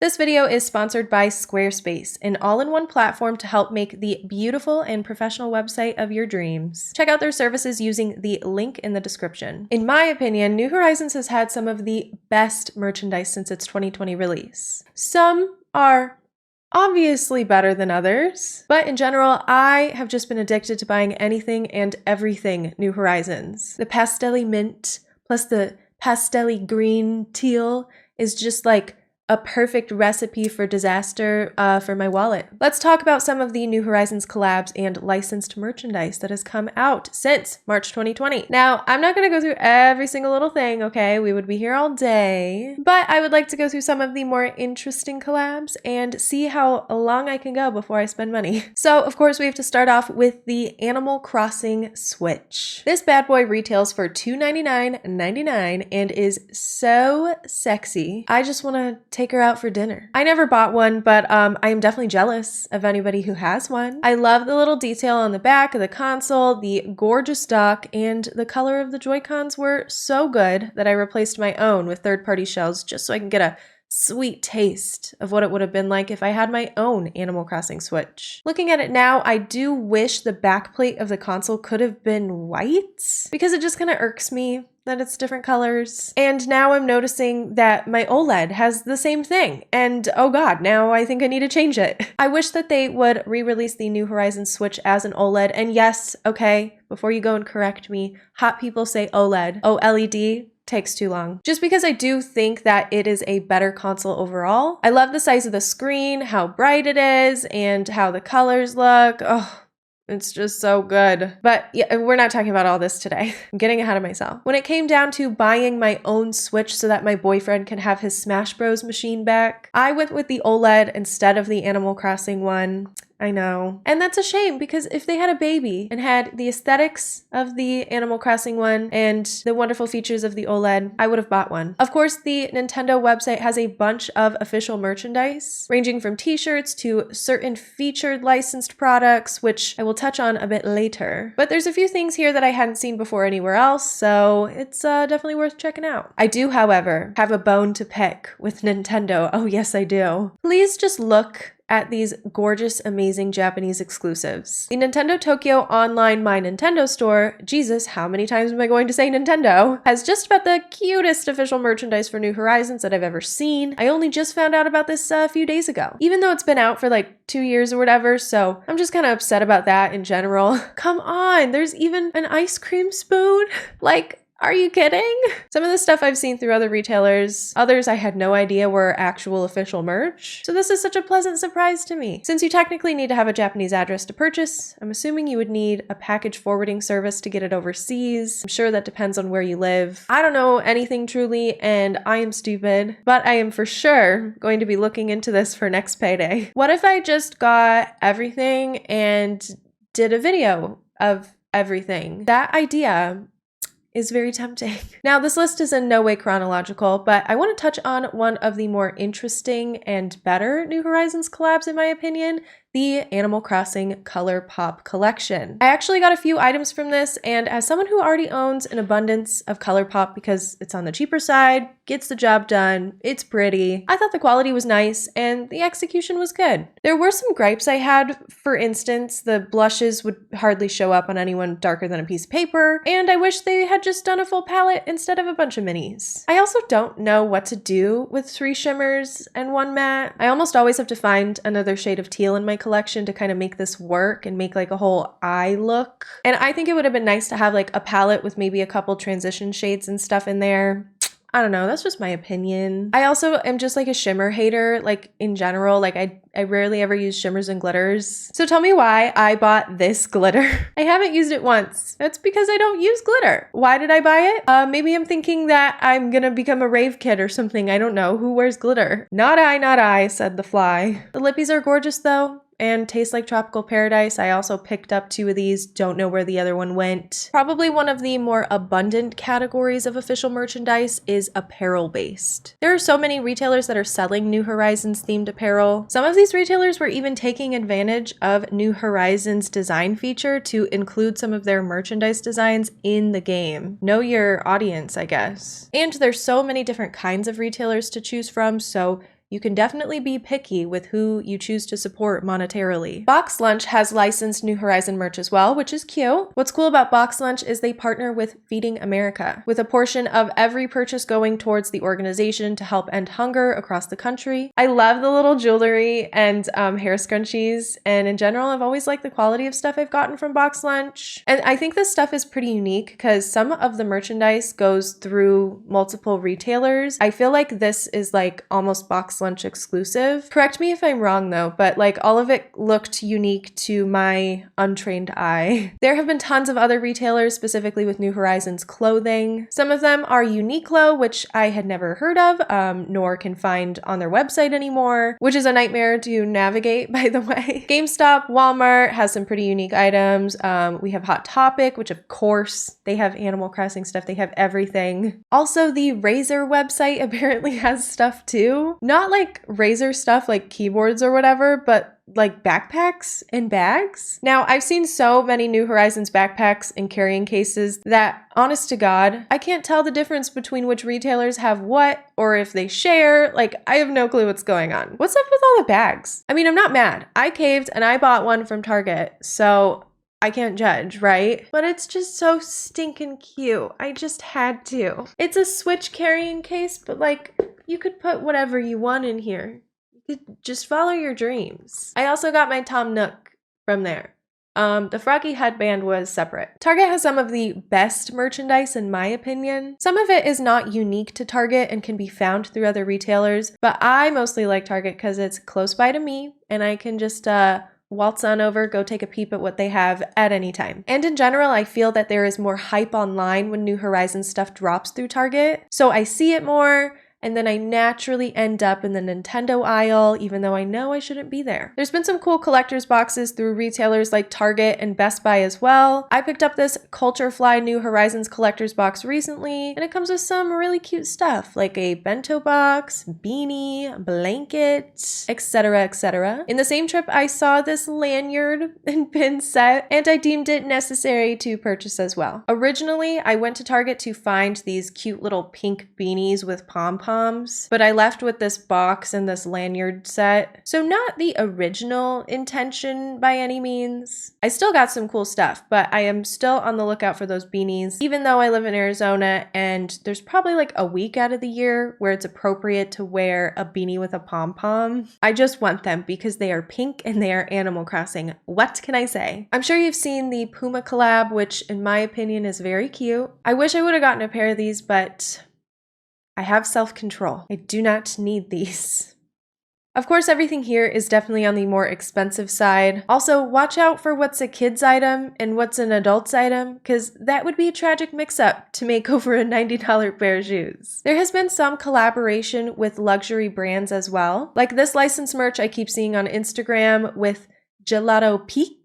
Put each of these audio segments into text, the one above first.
This video is sponsored by Squarespace, an all-in-one platform to help make the beautiful and professional website of your dreams. Check out their services using the link in the description. In my opinion, New Horizons has had some of the best merchandise since its 2020 release. Some are obviously better than others, but in general, I have just been addicted to buying anything and everything New Horizons. The pastel-y mint plus the pastel-y green teal is just like a perfect recipe for disaster for my wallet. Let's talk about some of the New Horizons collabs and licensed merchandise that has come out since March 2020. Now, I'm not gonna go through every single little thing, okay? We would be here all day, but I would like to go through some of the more interesting collabs and see how long I can go before I spend money. So, of course, we have to start off with the Animal Crossing Switch. This bad boy retails for $299.99 and is so sexy. I just wanna take her out for dinner. I never bought one, but I am definitely jealous of anybody who has one. I love the little detail on the back of the console, the gorgeous dock, and the color of the Joy-Cons were so good that I replaced my own with third-party shells just so I can get a sweet taste of what it would have been like if I had my own Animal Crossing Switch. Looking at it now, I do wish the backplate of the console could have been white because it just kind of irks me that it's different colors. And now I'm noticing that my OLED has the same thing. And oh god, now I think I need to change it. I wish that they would re-release the New Horizons Switch as an OLED. And yes, okay, before you go and correct me, hot people say OLED. OLED takes too long. Just because I do think that it is a better console overall. I love the size of the screen, how bright it is, and how the colors look. Oh, it's just so good. But yeah, we're not talking about all this today. I'm getting ahead of myself. When it came down to buying my own Switch so that my boyfriend can have his Smash Bros machine back, I went with the OLED instead of the Animal Crossing one. I know. And that's a shame because if they had a baby and had the aesthetics of the Animal Crossing one and the wonderful features of the OLED, I would have bought one. Of course, the Nintendo website has a bunch of official merchandise, ranging from t-shirts to certain featured licensed products, which I will touch on a bit later. But there's a few things here that I hadn't seen before anywhere else, so it's definitely worth checking out. I do, however, have a bone to pick with Nintendo. Oh yes, I do. Please just look at these gorgeous, amazing Japanese exclusives. The Nintendo Tokyo Online My Nintendo store, Jesus, how many times am I going to say Nintendo, has just about the cutest official merchandise for New Horizons that I've ever seen. I only just found out about this a few days ago, even though it's been out for like 2 years or whatever, so I'm just kind of upset about that in general. Come on, there's even an ice cream spoon? Like, are you kidding? Some of the stuff I've seen through other retailers, others I had no idea were actual official merch. So this is such a pleasant surprise to me. Since you technically need to have a Japanese address to purchase, I'm assuming you would need a package forwarding service to get it overseas. I'm sure that depends on where you live. I don't know anything truly, and I am stupid, but I am for sure going to be looking into this for next payday. What if I just got everything and did a video of everything? That idea is very tempting. Now, this list is in no way chronological, but I want to touch on one of the more interesting and better New Horizons collabs, in my opinion, the Animal Crossing Colourpop collection. I actually got a few items from this, and as someone who already owns an abundance of Colourpop because it's on the cheaper side, gets the job done, it's pretty, I thought the quality was nice and the execution was good. There were some gripes I had. For instance, the blushes would hardly show up on anyone darker than a piece of paper, and I wish they had just done a full palette instead of a bunch of minis. I also don't know what to do with 3 shimmers and 1 matte. I almost always have to find another shade of teal in my collection to kind of make this work and make like a whole eye look. And I think it would have been nice to have like a palette with maybe a couple transition shades and stuff in there. I don't know, that's just my opinion. I also am just like a shimmer hater, like in general, like I rarely ever use shimmers and glitters. So tell me why I bought this glitter. I haven't used it once. That's because I don't use glitter. Why did I buy it? Maybe I'm thinking that I'm gonna become a rave kid or something. I don't know. Who wears glitter? Not I, said the fly. The lippies are gorgeous though and taste like tropical paradise. I also picked up 2 of these, don't know where the other one went. Probably one of the more abundant categories of official merchandise is apparel based. There are so many retailers that are selling New Horizons themed apparel. Some of these retailers were even taking advantage of New Horizons design feature to include some of their merchandise designs in the game. Know your audience, I guess. And there's so many different kinds of retailers to choose from, so you can definitely be picky with who you choose to support monetarily. Box Lunch has licensed New Horizon merch as well, which is cute. What's cool about Box Lunch is they partner with Feeding America, with a portion of every purchase going towards the organization to help end hunger across the country. I love the little jewelry and hair scrunchies, and in general, I've always liked the quality of stuff I've gotten from Box Lunch. And I think this stuff is pretty unique because some of the merchandise goes through multiple retailers. I feel like this is like almost Box Lunch exclusive. Correct me if I'm wrong though, but like all of it looked unique to my untrained eye. There have been tons of other retailers, specifically with New Horizons clothing. Some of them are Uniqlo, which I had never heard of, nor can find on their website anymore, which is a nightmare to navigate, by the way. GameStop, Walmart has some pretty unique items. We have Hot Topic, which of course they have Animal Crossing stuff. They have everything. Also, the Razer website apparently has stuff too. Not like Razer stuff like keyboards or whatever, but like backpacks and bags. Now, I've seen so many New Horizons backpacks and carrying cases that, honest to God, I can't tell the difference between which retailers have what or if they share. Like, I have no clue what's going on. What's up with all the bags? I mean, I'm not mad. I caved and I bought one from Target, so I can't judge, right? But it's just so stinking cute. I just had to. It's a Switch carrying case, but like, you could put whatever you want in here. Just follow your dreams. I also got my Tom Nook from there. The Froggy headband was separate. Target has some of the best merchandise in my opinion. Some of it is not unique to Target and can be found through other retailers, but I mostly like Target because it's close by to me and I can just waltz on over, go take a peep at what they have at any time. And in general, I feel that there is more hype online when New Horizons stuff drops through Target. So I see it more, and then I naturally end up in the Nintendo aisle, even though I know I shouldn't be there. There's been some cool collector's boxes through retailers like Target and Best Buy as well. I picked up this Culture Fly New Horizons collector's box recently, and it comes with some really cute stuff, like a bento box, beanie, blanket, etc., etc. In the same trip, I saw this lanyard and pin set, and I deemed it necessary to purchase as well. Originally, I went to Target to find these cute little pink beanies with pom-poms, but I left with this box and this lanyard set. So not the original intention by any means. I still got some cool stuff, but I am still on the lookout for those beanies, even though I live in Arizona and there's probably like a week out of the year where it's appropriate to wear a beanie with a pom-pom. I just want them because they are pink and they are Animal Crossing. What can I say? I'm sure you've seen the Puma collab, which in my opinion is very cute. I wish I would have gotten a pair of these, but I have self-control. I do not need these. Of course, everything here is definitely on the more expensive side. Also, watch out for what's a kid's item and what's an adult's item, because that would be a tragic mix-up to make over a $90 pair of shoes. There has been some collaboration with luxury brands as well, like this licensed merch I keep seeing on Instagram with Gelato Peak.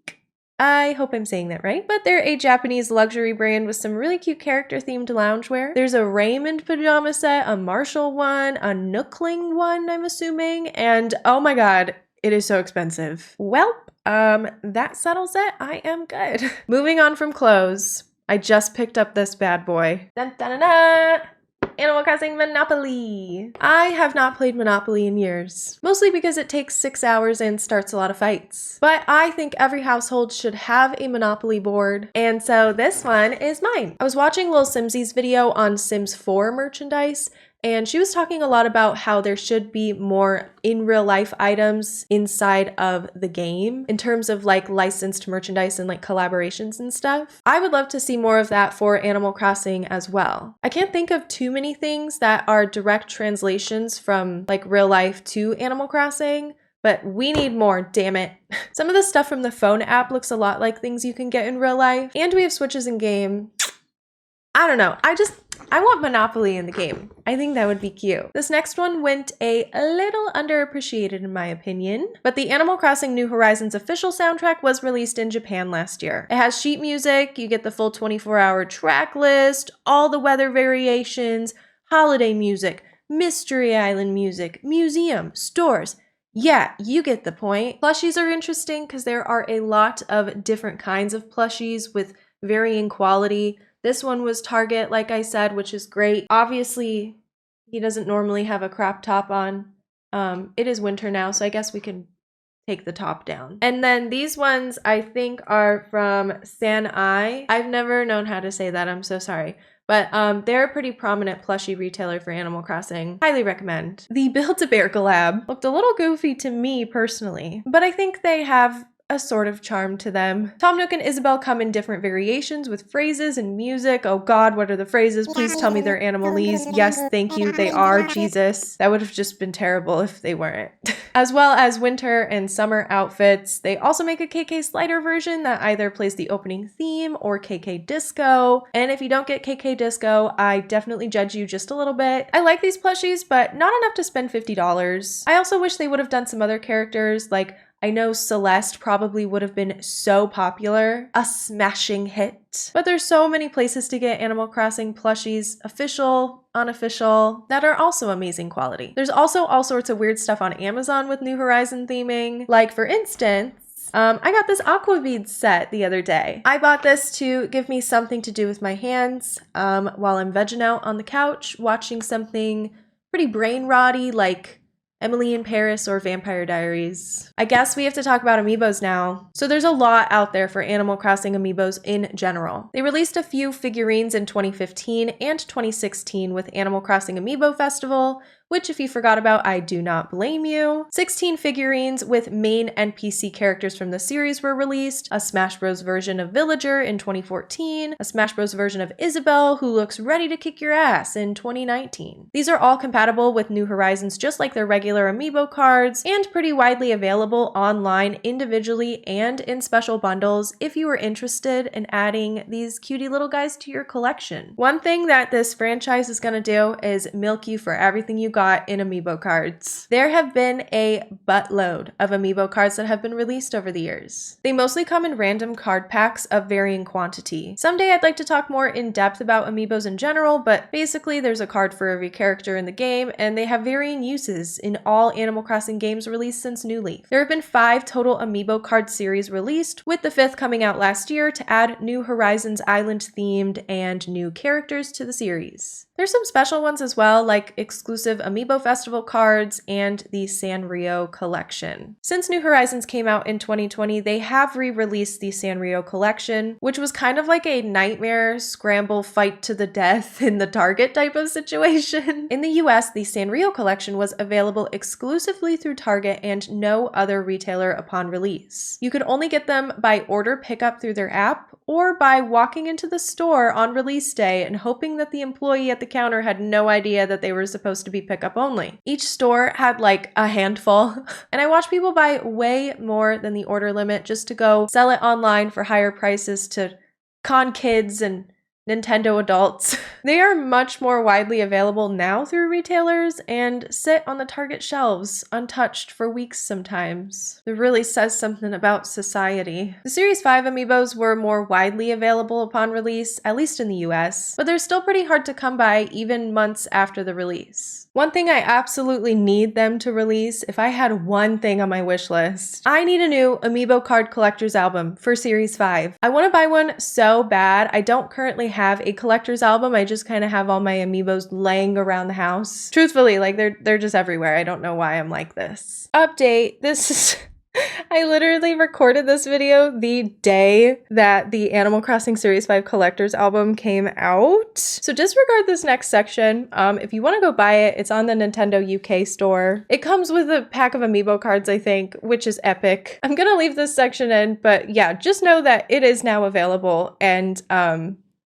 I hope I'm saying that right, but they're a Japanese luxury brand with some really cute character-themed loungewear. There's a Raymond pajama set, a Marshall one, a Nookling one, I'm assuming, and oh my god, it is so expensive. Welp, that settles it. I am good. Moving on from clothes, I just picked up this bad boy. Dun, dun, dun, dun. Animal Crossing Monopoly. I have not played Monopoly in years, mostly because it takes 6 hours and starts a lot of fights. But I think every household should have a Monopoly board, and so this one is mine. I was watching Lil Simsy's video on Sims 4 merchandise, and she was talking a lot about how there should be more in real life items inside of the game in terms of like licensed merchandise and like collaborations and stuff. I would love to see more of that for Animal Crossing as well. I can't think of too many things that are direct translations from like real life to Animal Crossing, but we need more, damn it. Some of the stuff from the phone app looks a lot like things you can get in real life, and we have Switches in game. I don't know, I want Monopoly in the game. I think that would be cute. This next one went a little underappreciated in my opinion, but the Animal Crossing New Horizons official soundtrack was released in Japan last year. It has sheet music, you get the full 24-hour track list, all the weather variations, holiday music, Mystery Island music, museum, stores. Yeah, you get the point. Plushies are interesting because there are a lot of different kinds of plushies with varying quality. This one was Target, like I said, which is great. Obviously, he doesn't normally have a crop top on, It is winter now, so I guess we can take the top down. And then these ones I think are from Sanrio. I've never known how to say that, I'm so sorry. But they're a pretty prominent plushie retailer for Animal Crossing. Highly recommend. The Build-A-Bear collab looked a little goofy to me personally, but I think they have a sort of charm to them. Tom Nook and Isabelle come in different variations with phrases and music. Oh God, what are the phrases? Please tell me they're animalese. Yes, thank you, they are. Jesus. That would have just been terrible if they weren't. As well as winter and summer outfits. They also make a KK Slider version that either plays the opening theme or KK Disco. And if you don't get KK Disco, I definitely judge you just a little bit. I like these plushies, but not enough to spend $50. I also wish they would have done some other characters, like I know Celeste probably would have been so popular, a smashing hit. But there's so many places to get Animal Crossing plushies, official, unofficial, that are also amazing quality. There's also all sorts of weird stuff on Amazon with New Horizon theming. Like for instance, I got this Aquavid set the other day. I bought this to give me something to do with my hands while I'm vegging out on the couch, watching something pretty brain-rotty like Emily in Paris or Vampire Diaries. I guess we have to talk about Amiibos now. So there's a lot out there for Animal Crossing Amiibos in general. They released a few figurines in 2015 and 2016 with Animal Crossing Amiibo Festival, which if you forgot about, I do not blame you. 16 figurines with main NPC characters from the series were released, a Smash Bros version of Villager in 2014, a Smash Bros version of Isabelle who looks ready to kick your ass in 2019. These are all compatible with New Horizons just like their regular Amiibo cards and pretty widely available online individually and in special bundles if you are interested in adding these cutie little guys to your collection. One thing that this franchise is going to do is milk you for everything you got in Amiibo cards. There have been a buttload of Amiibo cards that have been released over the years. They mostly come in random card packs of varying quantity. Someday I'd like to talk more in depth about Amiibos in general, but basically there's a card for every character in the game and they have varying uses in all Animal Crossing games released since New Leaf. There have been 5 total Amiibo card series released, with the 5th coming out last year to add New Horizons island themed and new characters to the series. There's some special ones as well, like exclusive Amiibo Festival cards and the Sanrio collection. Since New Horizons came out in 2020, they have re-released the Sanrio collection, which was kind of like a nightmare scramble fight to the death in the Target type of situation. In the US, the Sanrio collection was available exclusively through Target and no other retailer upon release. You could only get them by order pickup through their app or by walking into the store on release day and hoping that the employee at the counter had no idea that they were supposed to be pickup only. Each store had like a handful, and I watched people buy way more than the order limit just to go sell it online for higher prices to con kids and Nintendo adults. They are much more widely available now through retailers and sit on the Target shelves untouched for weeks sometimes. It really says something about society. The Series 5 Amiibos were more widely available upon release, at least in the US, but they're still pretty hard to come by even months after the release. One thing I absolutely need them to release, if I had one thing on my wish list, I need a new Amiibo card collector's album for Series 5. I want to buy one so bad. I don't currently have a collector's album. I just kind of have all my Amiibos laying around the house. Truthfully, like they're just everywhere. I don't know why I'm like this. Update. This is I literally recorded this video the day that the Animal Crossing Series 5 Collector's Album came out. So disregard this next section. If you want to go buy it, it's on the Nintendo UK store. It comes with a pack of Amiibo cards, I think, which is epic. I'm gonna leave this section in, but yeah, just know that it is now available and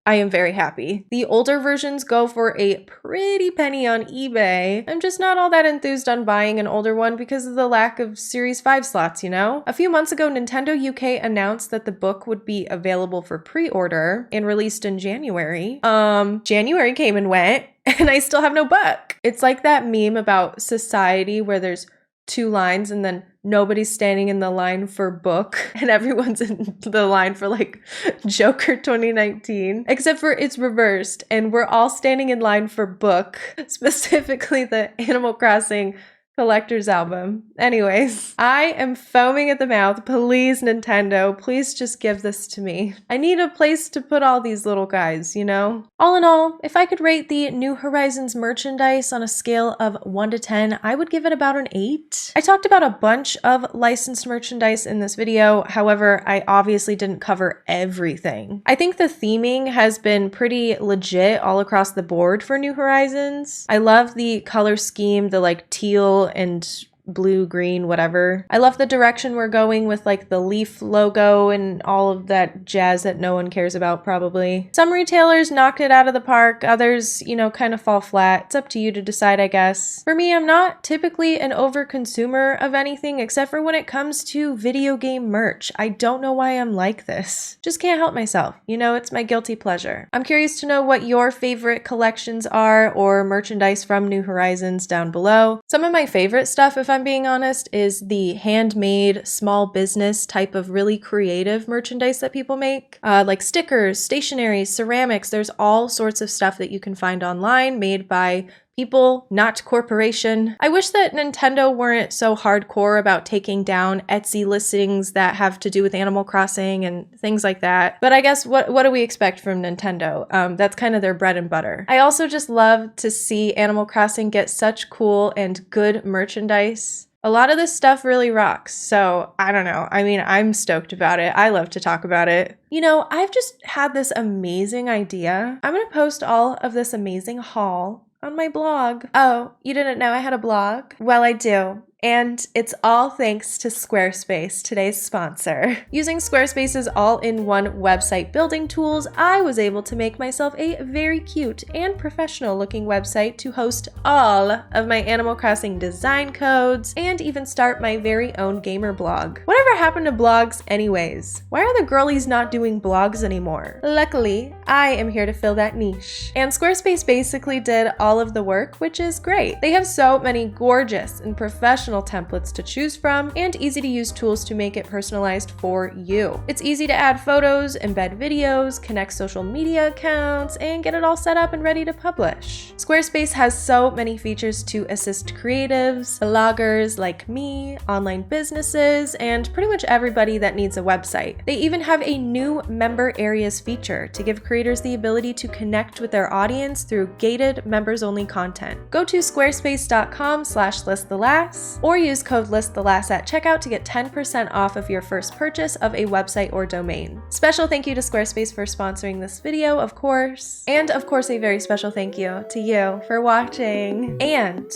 I am very happy. The older versions go for a pretty penny on eBay. I'm just not all that enthused on buying an older one because of the lack of Series 5 slots, you know? A few months ago, Nintendo UK announced that the book would be available for pre-order and released in January. January came and went, and I still have no book. It's like that meme about society where there's 2 lines and then nobody's standing in the line for book and everyone's in the line for like Joker 2019, except for it's reversed and we're all standing in line for book, specifically the Animal Crossing collector's album. Anyways, I am foaming at the mouth. Please, Nintendo, please just give this to me. I need a place to put all these little guys, you know? All in all, if I could rate the New Horizons merchandise on a scale of 1 to 10, I would give it about an 8. I talked about a bunch of licensed merchandise in this video. However, I obviously didn't cover everything. I think the theming has been pretty legit all across the board for New Horizons. I love the color scheme, the like teal and blue, green, whatever. I love the direction we're going with like the leaf logo and all of that jazz that no one cares about probably. Some retailers knocked it out of the park, others, you know, kind of fall flat. It's up to you to decide, I guess. For me, I'm not typically an over consumer of anything except for when it comes to video game merch. I don't know why I'm like this. Just can't help myself. You know, it's my guilty pleasure. I'm curious to know what your favorite collections are or merchandise from New Horizons down below. Some of my favorite stuff, if I'm being honest, is the handmade small business type of really creative merchandise that people make. Like stickers, stationery, ceramics, there's all sorts of stuff that you can find online made by people, not corporation. I wish that Nintendo weren't so hardcore about taking down Etsy listings that have to do with Animal Crossing and things like that. But I guess what do we expect from Nintendo? That's kind of their bread and butter. I also just love to see Animal Crossing get such cool and good merchandise. A lot of this stuff really rocks, so I don't know. I mean, I'm stoked about it. I love to talk about it. You know, I've just had this amazing idea. I'm gonna post all of this amazing haul on my blog. Oh, you didn't know I had a blog? Well, I do. And it's all thanks to Squarespace, today's sponsor. Using Squarespace's all-in-one website building tools, I was able to make myself a very cute and professional looking website to host all of my Animal Crossing design codes and even start my very own gamer blog. Whatever happened to blogs anyways? Why are the girlies not doing blogs anymore? Luckily, I am here to fill that niche. And Squarespace basically did all of the work, which is great. They have so many gorgeous and professional templates to choose from and easy to use tools to make it personalized for you. It's easy to add photos, embed videos, connect social media accounts, and get it all set up and ready to publish. Squarespace has so many features to assist creatives, bloggers like me, online businesses, and pretty much everybody that needs a website. They even have a new member areas feature to give creators the ability to connect with their audience through gated members-only content. Go to squarespace.com/listthelast or use code LISTTHELAST at checkout to get 10% off of your first purchase of a website or domain. Special thank you to Squarespace for sponsoring this video, of course. And of course, a very special thank you to you for watching. And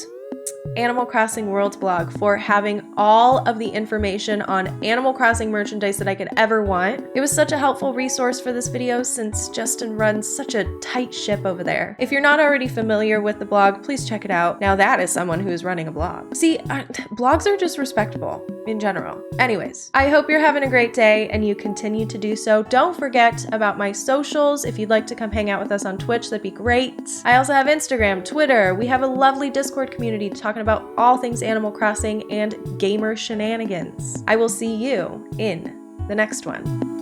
Animal Crossing World blog for having all of the information on Animal Crossing merchandise that I could ever want. It was such a helpful resource for this video since Justin runs such a tight ship over there. If you're not already familiar with the blog, please check it out. Now that is someone who's running a blog. See, blogs are just respectable in general. Anyways, I hope you're having a great day and you continue to do so. Don't forget about my socials. If you'd like to come hang out with us on Twitch, that'd be great. I also have Instagram, Twitter. We have a lovely Discord community talking about all things Animal Crossing and gamer shenanigans. I will see you in the next one.